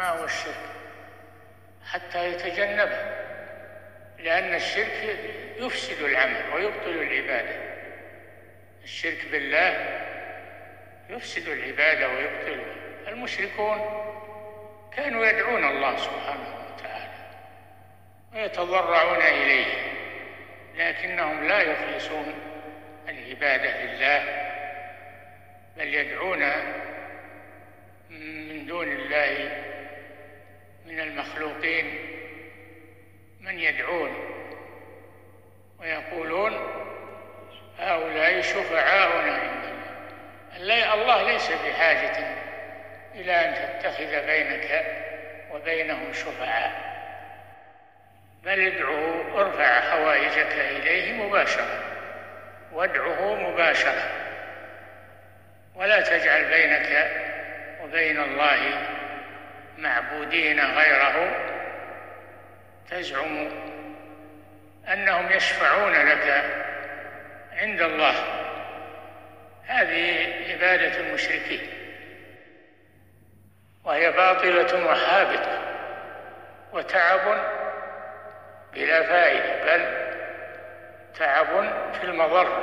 ما هو الشرك حتى يتجنبه، لأن الشرك يفسد العمل ويبطل العبادة. الشرك بالله يفسد العبادة ويبطلها. المشركون كانوا يدعون الله سبحانه وتعالى ويتضرعون إليه، لكنهم لا يخلصون العبادة لله، بل يدعون من دون الله من المخلوقين من يدعون ويقولون هؤلاء شفعاؤنا عند الله. الله ليس بحاجة إلى أن تتخذ بينك وبينهم شفعاء، بل ادعه، ارفع حوائجك إليه مباشرة وادعه مباشرة، ولا تجعل بينك وبين الله معبودين غيره تزعم أنهم يشفعون لك عند الله. هذه عبادة المشركين، وهي باطلة وحابطة وتعب بلا فائدة، بل تعب في المضرة.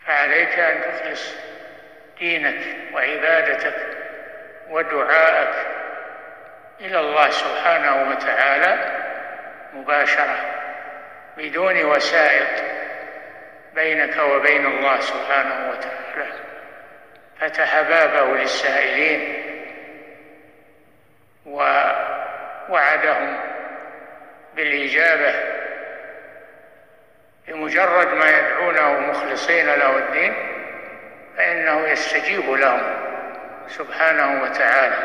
فعليك أن تخلص دينك وعبادتك ودعاءك إلى الله سبحانه وتعالى مباشرة بدون وسائط بينك وبين الله سبحانه وتعالى. فتح بابه للسائلين ووعدهم بالإجابة بمجرد ما يدعونه مخلصين له الدين، فإنه يستجيب لهم سبحانه وتعالى.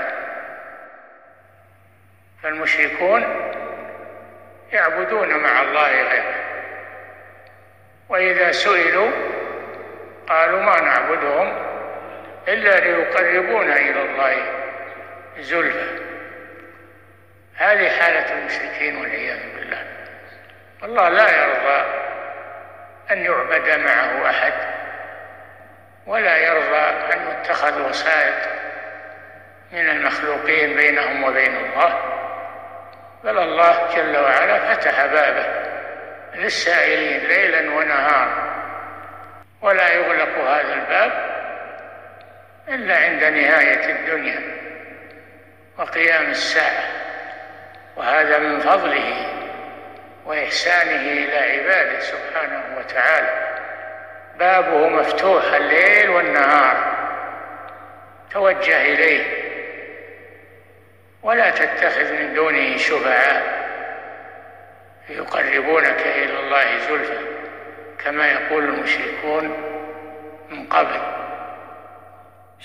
فالمشركون يعبدون مع الله غيره، وإذا سئلوا قالوا ما نعبدهم إلا ليقربونا إلى الله زلفى. هذه حالة المشركين والعياذ بالله. الله لا يرضى أن يعبد معه أحد، ولا يرضى أن يتخذ وسائط من المخلوقين بينهم وبين الله، بل الله جل وعلا فتح بابه للسائلين ليلا ونهارا، ولا يغلق هذا الباب إلا عند نهاية الدنيا وقيام الساعة. وهذا من فضله وإحسانه إلى عباده سبحانه وتعالى. بابه مفتوح الليل والنهار، توجه إليه ولا تتخذ من دونه شفعاء يقربونك إلى الله زلفى كما يقول المشركون من قبل.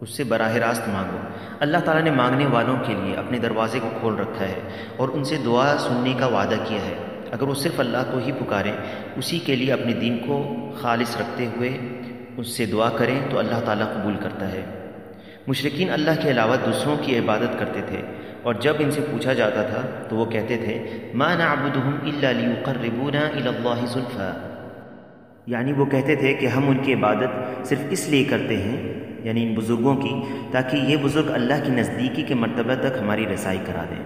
اس سے براہ راست مانگو۔ اللہ تعالیٰ نے مانگنے والوں کے لیے اپنے دروازے کو کھول رکھا ہے اور ان سے دعا سننے کا وعدہ کیا ہے۔ اگر وہ صرف اللہ کو ہی پکاریں، اسی کے لیے اپنے دین کو خالص رکھتے ہوئے اس سے دعا کریں تو اللہ تعالیٰ قبول کرتا ہے۔ مشرکین اللہ کے علاوہ دوسروں کی عبادت کرتے تھے، اور جب ان سے پوچھا جاتا تھا تو وہ کہتے تھے ما نعبدہم الا لیقربونا الی اللہ زلفی، یعنی وہ کہتے تھے کہ ہم ان کی عبادت صرف اس لیے کرتے ہیں، یعنی ان بزرگوں کی، تاکہ یہ بزرگ اللہ کی نزدیکی کے مرتبہ تک ہماری رسائی کرا دیں۔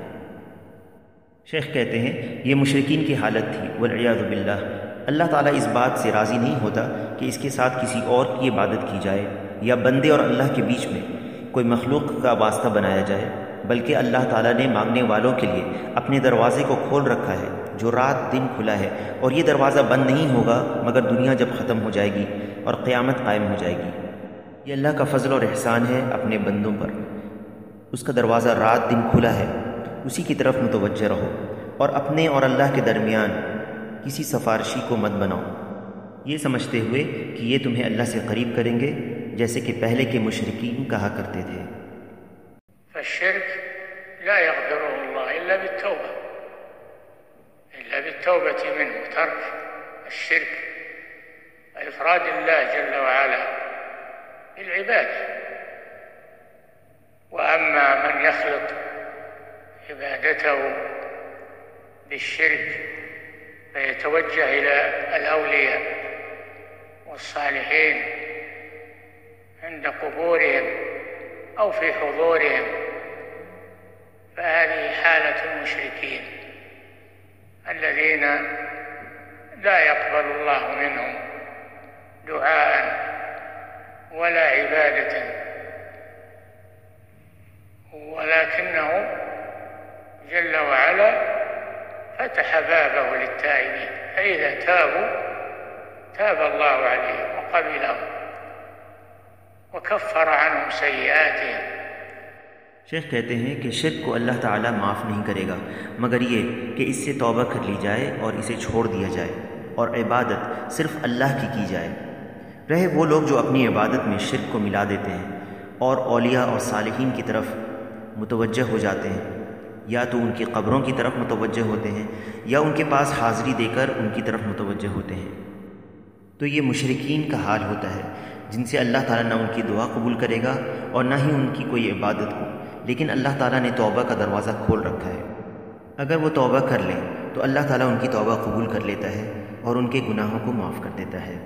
شیخ کہتے ہیں یہ مشرکین کی حالت تھی والعیاذ باللہ۔ اللہ تعالیٰ اس بات سے راضی نہیں ہوتا کہ اس کے ساتھ کسی اور کی عبادت کی جائے یا بندے اور اللہ کے بیچ میں کوئی مخلوق کا واسطہ بنایا جائے، بلکہ اللہ تعالیٰ نے مانگنے والوں کے لیے اپنے دروازے کو کھول رکھا ہے جو رات دن کھلا ہے، اور یہ دروازہ بند نہیں ہوگا مگر دنیا جب ختم ہو جائے گی اور قیامت قائم ہو جائے گی۔ یہ اللہ کا فضل اور احسان ہے اپنے بندوں پر، اس کا دروازہ رات دن کھلا ہے، اسی کی طرف متوجہ رہو، اور اپنے اور اللہ کے درمیان کسی سفارشی کو مت بناؤ، یہ سمجھتے ہوئے کہ یہ تمہیں اللہ سے قریب کریں گے، جیسے کہ پہلے کے مشرکین کہا کرتے تھے۔ فالشرك لا يغفره الله إلا بالتوبة منه، ترك الشرك وإفراد الله جل وعلا بالعبادة. وأما من يخلط عبادته بالشرك فيتوجه إلى الأولياء والصالحين عند قبورهم أو في حضورهم، فهذه حالة المشركين الذين لا يقبل الله منهم دعاء ولا عبادة، ولكنه جل وعلا فتح بابه للتائبين، فإذا تابوا تاب الله عليهم وقبلهم وکفر عنہم سیئاتہم۔ شیخ کہتے ہیں کہ شرک کو اللہ تعالیٰ معاف نہیں کرے گا مگر یہ کہ اس سے توبہ کر لی جائے اور اسے چھوڑ دیا جائے اور عبادت صرف اللہ کی جائے۔ رہے وہ لوگ جو اپنی عبادت میں شرک کو ملا دیتے ہیں اور اولیاء اور صالحین کی طرف متوجہ ہو جاتے ہیں، یا تو ان کی قبروں کی طرف متوجہ ہوتے ہیں یا ان کے پاس حاضری دے کر ان کی طرف متوجہ ہوتے ہیں، تو یہ مشرکین کا حال ہوتا ہے جن سے اللہ تعالیٰ نہ ان کی دعا قبول کرے گا اور نہ ہی ان کی کوئی عبادت کو، لیکن اللہ تعالیٰ نے توبہ کا دروازہ کھول رکھا ہے۔ اگر وہ توبہ کر لیں تو اللہ تعالیٰ ان کی توبہ قبول کر لیتا ہے اور ان کے گناہوں کو معاف کر دیتا ہے۔